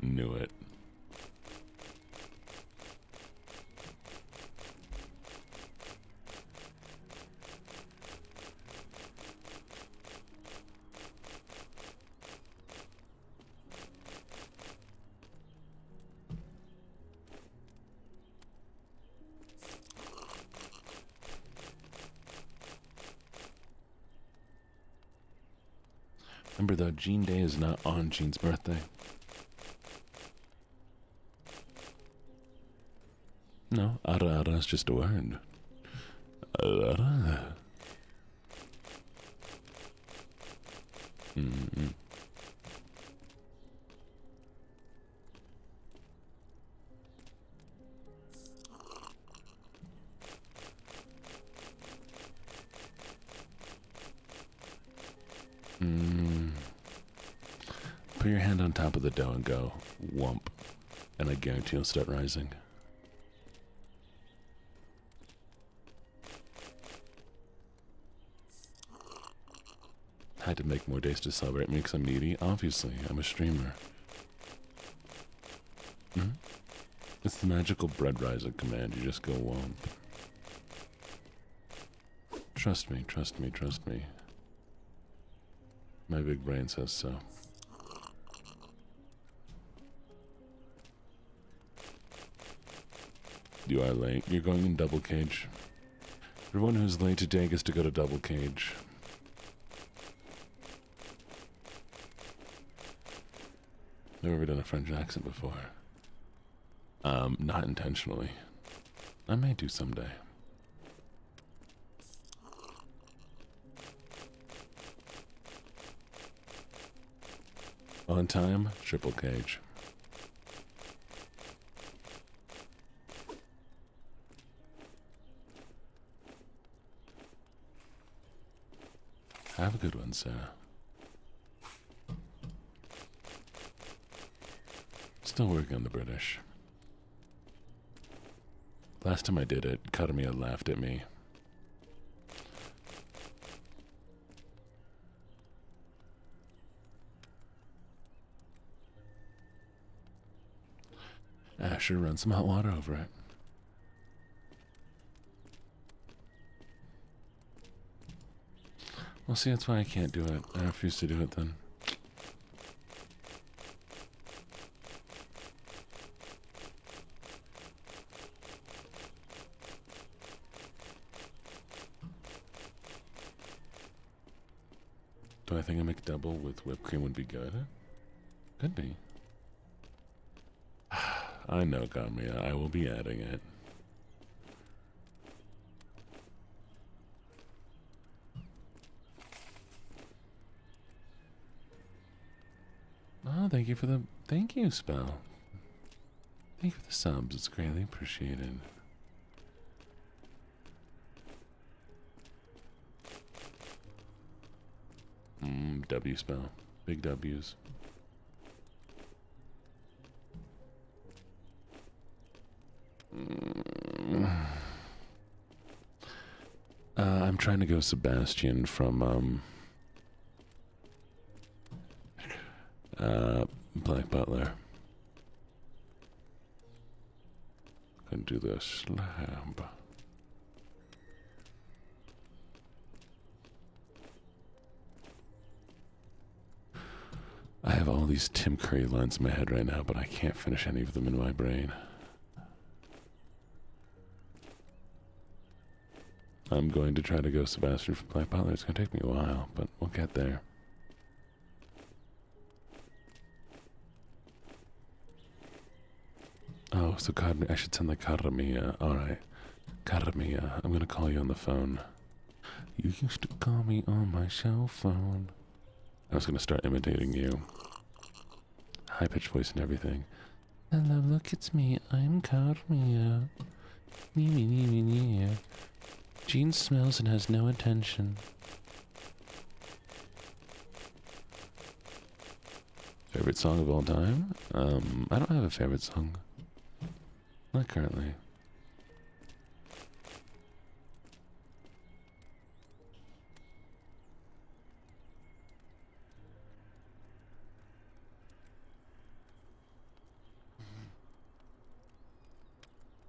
[SPEAKER 1] Knew it. Remember though, Gene Day is not on Gene's birthday. No, ara ara is just a word. Ara. Put your hand on top of the dough and go whump, and I guarantee you'll start rising. I had to make more days to celebrate me because I'm needy. Obviously, I'm a streamer. It's the magical bread rising command. You just go whomp. Trust me, trust me, trust me. My big brain says so. You are late. You're going in double cage. Everyone who's late today gets to go to double cage. Never done a French accent before. Not intentionally. I may do someday. On time, triple cage. Have a good one, Sarah. Still working on the British. Last time I did it, Katamia laughed at me. Asher, run some hot water over it. Well, see, that's why I can't do it. I refuse to do it then. Do I think a McDouble with whipped cream would be good? Could be. I know, Gamia. I will be adding it. Oh, thank you for the... Thank you, Spell. Thank you for the subs. It's greatly appreciated. W Spell. Big W's. I'm trying to go Sebastian from, Black Butler. Gonna do the slab. I have all these Tim Curry lines in my head right now, but I can't finish any of them in my brain. I'm going to try to go Sebastian from Black Butler. It's going to take me a while, but we'll get there. Oh, so I should send like Karamia. Alright. Karamia, I'm going to call you on the phone. You used to call me on my cell phone. I was going to start imitating you. high-pitched voice and everything. Hello, look, it's me. I'm Carmia. Me. Jean smells and has no attention. Favorite song of all time? I don't have a favorite song. Not currently.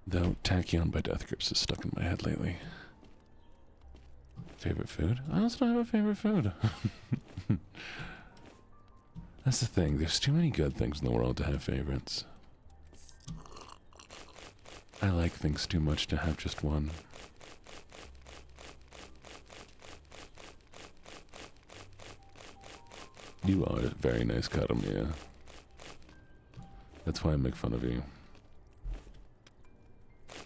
[SPEAKER 1] Though Tachyon by Death Grips is stuck in my head lately. Favorite food? I also don't have a favorite food. That's the thing, there's too many good things in the world to have favorites. I like things too much to have just one. You are a very nice Karamia. That's why I make fun of you.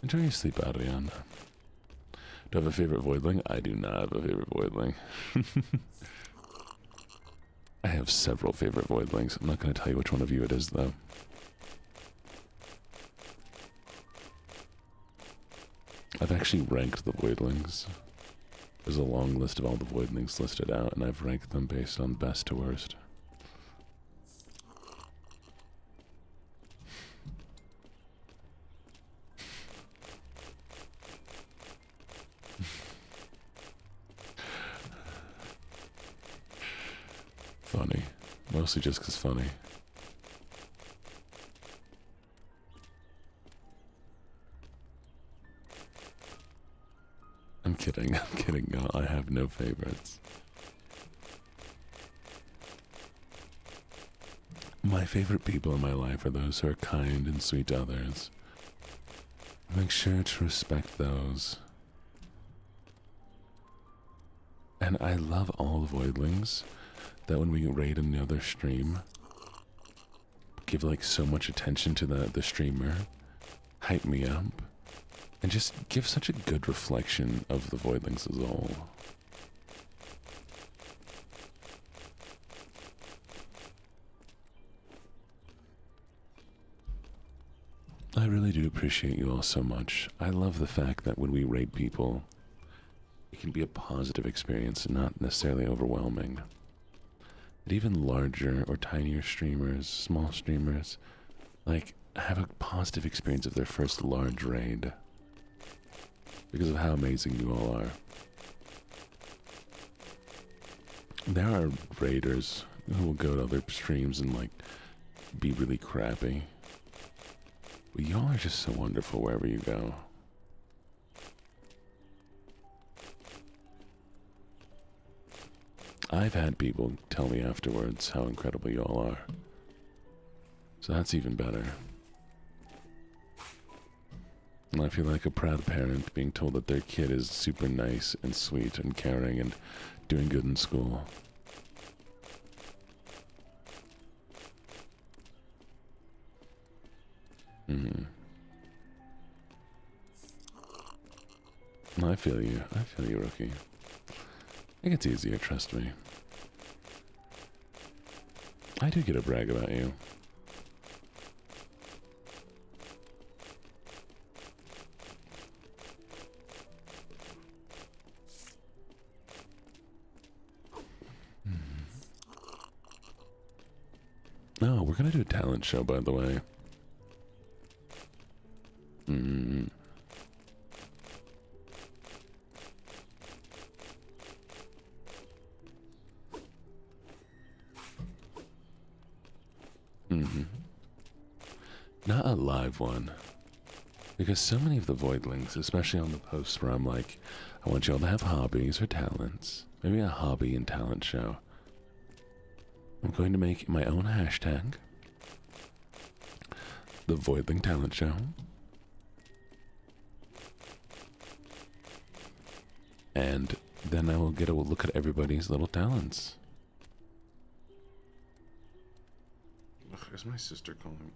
[SPEAKER 1] Enjoy your sleep, Ariane. Do I have a favorite voidling? I do not have a favorite voidling. I have several favorite voidlings. I'm not going to tell you which one of you it is, though. I've actually ranked the voidlings. There's a long list of all the voidlings listed out, and I've ranked them based on best to worst. Funny. Mostly just 'cause funny. I'm kidding, I'm kidding. No, I have no favorites. My favorite people in my life are those who are kind and sweet to others. Make sure to respect those. And I love all the voidlings that when we raid another stream, give like so much attention to the streamer, hype me up, and just give such a good reflection of the voidlings as a whole. I really do appreciate you all so much. I love the fact that when we raid people, it can be a positive experience and not necessarily overwhelming. That even larger or tinier streamers, small streamers, like, have a positive experience of their first large raid. Because of how amazing you all are. There are raiders who will go to other streams and, like, be really crappy. But y'all are just so wonderful wherever you go. I've had people tell me afterwards how incredible y'all are. So that's even better. And I feel like a proud parent being told that their kid is super nice and sweet and caring and doing good in school. I feel you. I feel you, Rookie. It gets easier, trust me. I do get a brag about you. Oh, we're gonna do a talent show, by the way. Not a live one. Because so many of the voidlings, especially on the posts where I'm like, I want y'all to have hobbies or talents. Maybe a hobby and talent show. I'm going to make my own hashtag. The Voidling Talent Show. And then I will get a look at everybody's little talents. Ugh, is my sister calling?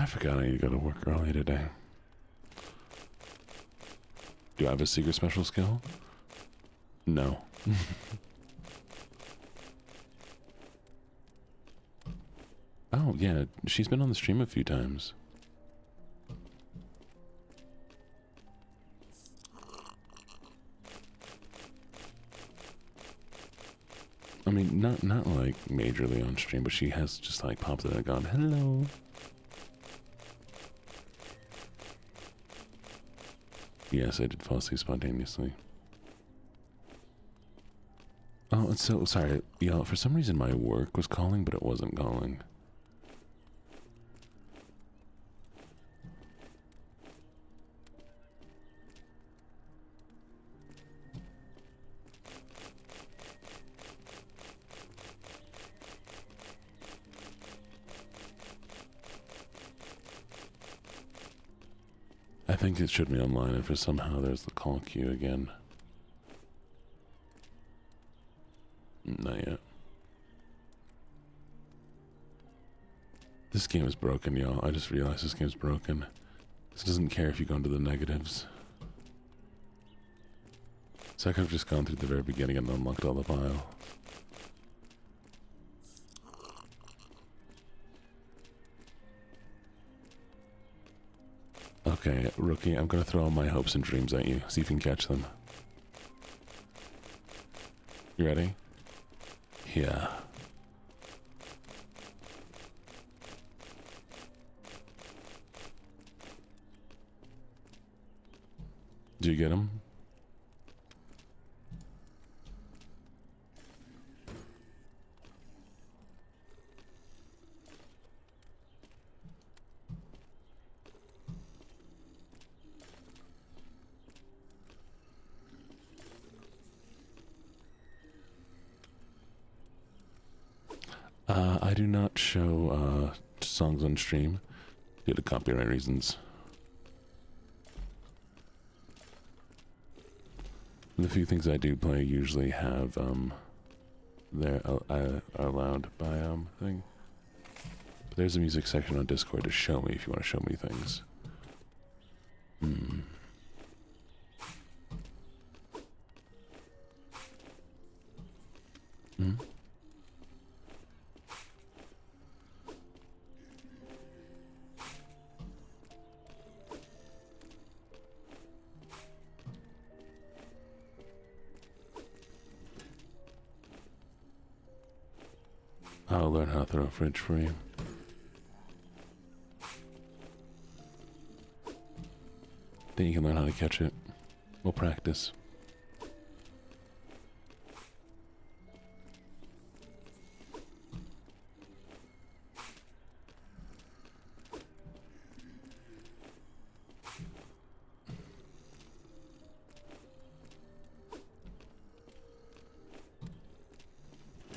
[SPEAKER 1] I forgot I need to go to work early today. Do I have a secret special skill? No. Oh, yeah, she's been on the stream a few times. I mean, not like majorly on stream, but she has just like popped in and gone, hello. Yes, I did fall asleep spontaneously. Oh, and so, sorry, y'all, for some reason my work was calling, but it wasn't calling. I think it showed me online, and for somehow there's the call queue again. Not yet. This game is broken, y'all. I just realized this game's broken. This doesn't care if you go into the negatives. So I could have just gone through the very beginning and unlocked all the pile. Okay, rookie, I'm gonna throw all my hopes and dreams at you. See if you can catch them. You ready? Yeah. Did you get him? I do not show songs on stream due to copyright reasons. The few things I do play usually have they're allowed by thing. But there's a music section on Discord to show me if you want to show me things. Hmm. Hmm. I'll learn how to throw a fridge for you. Then you can learn how to catch it. We'll practice.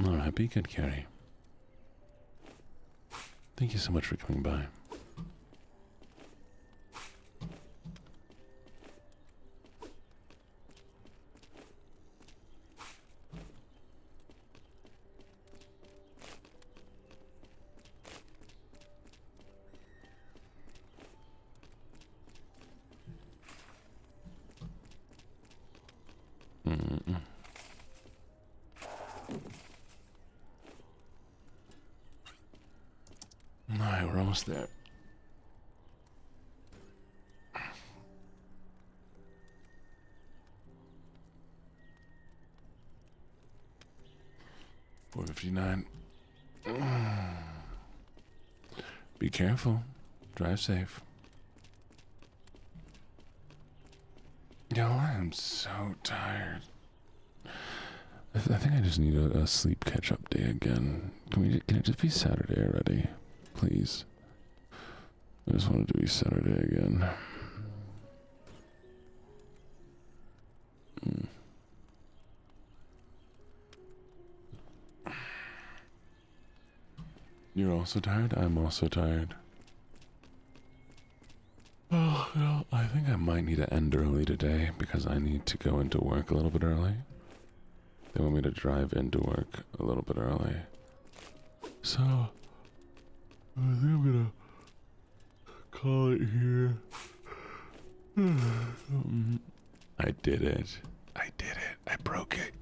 [SPEAKER 1] Alright, be good, Carrie. Thank you so much for coming by. Alright, we're almost there. $4.59. Be careful. Drive safe. Yo, I'm so tired. I think I just need a sleep catch-up day again. Can it just be Saturday already? Please. I just want it to be Saturday again. You're also tired? I'm also tired. Oh, no, I think I might need to end early today because I need to go into work a little bit early. They want me to drive into work a little bit early. So, I think I'm gonna call it here. I did it. I did it. I broke it.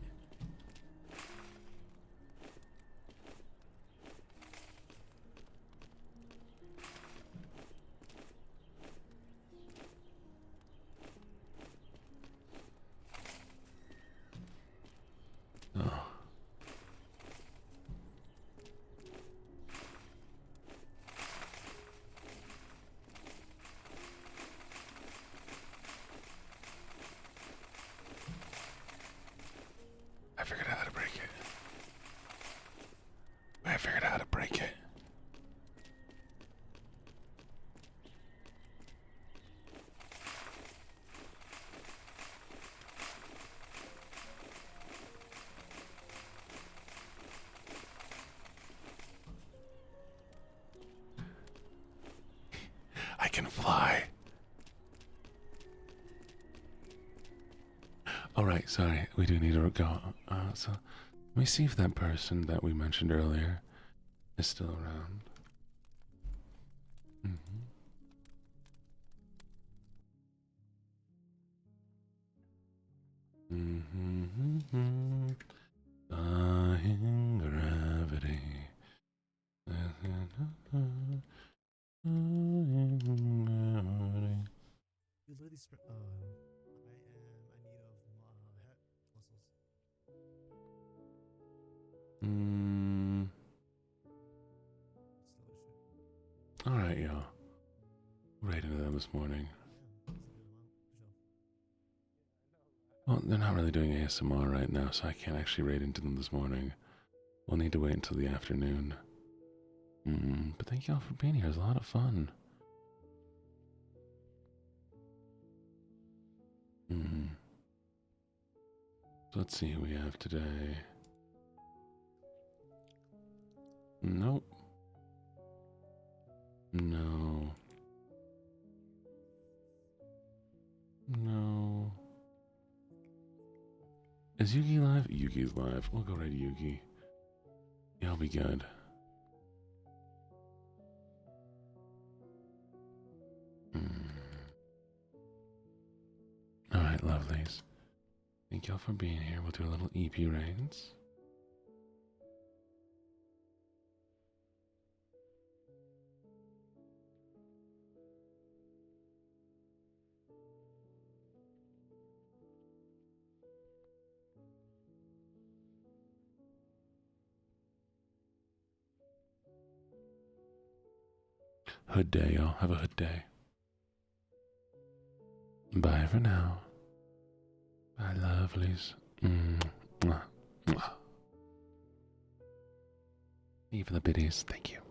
[SPEAKER 1] Oh. I figured out how to break it. I figured out how to break it. I can fly. Alright, sorry, we do need to go. So, let me see if that person that we mentioned earlier is still around. Dying gravity.
[SPEAKER 2] You literally I am in need of head muscles.
[SPEAKER 1] Alright, yo. Right into them this morning. Well, they're not really doing ASMR right now, so I can't actually raid into them this morning. We'll need to wait until the afternoon. But thank y'all for being here. It was a lot of fun. So let's see who we have today. Nope. No. No. Is Yugi live? Yugi's live. We'll go right to Yugi. Yeah, I'll be good. Alright, lovelies. Thank y'all for being here. We'll do a little EP raids. Hood day, y'all. Have a hood day. Bye for now. Bye, lovelies. Mwah. Mwah. Even the biddies. Thank you.